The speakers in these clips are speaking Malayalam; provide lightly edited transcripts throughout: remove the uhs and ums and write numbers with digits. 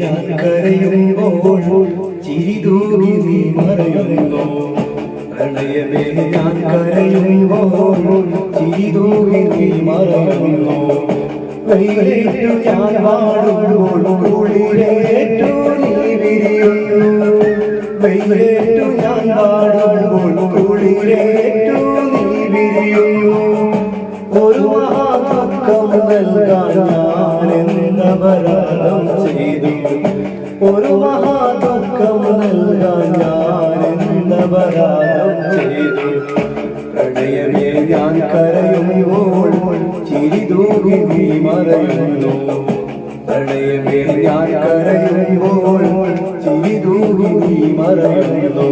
ഞാൻ കരയുമ്പോൾ ചിരിതൂകി നീ മറയുന്നു പ്രണയമേ ഞാൻ കരയുമ്പോൾ ചിരിതൂകി നീ മറയുന്നു വെയിലേറ്റു ഞാൻ വാടുമ്പോൾ കുളിരേറ്റു നീ വിരിയുന്നു വെയിലേറ്റു ഞാൻ വാടുമ്പോൾ കുളിരേറ്റു നീ വിരിയുന്നു ഒരു മഹാദുഃഖം നൽകാൻ ഞാനെന്നപരാധം ചെയ്തു ഒരു മഹാദുഃഖം നൽകാൻ ഞാനെന്നപരാധം ചെയ്തു പ്രണയമേ ഞാൻ കരയുമ്പോൾ ചിരിതൂകി നീ മറയുന്നു പ്രണയമേ ഞാൻ കരയുമ്പോൾ ചിരിതൂകി നീ മറയുന്നു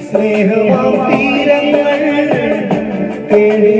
സ്നേഹമാം തീരങ്ങൾ തേടി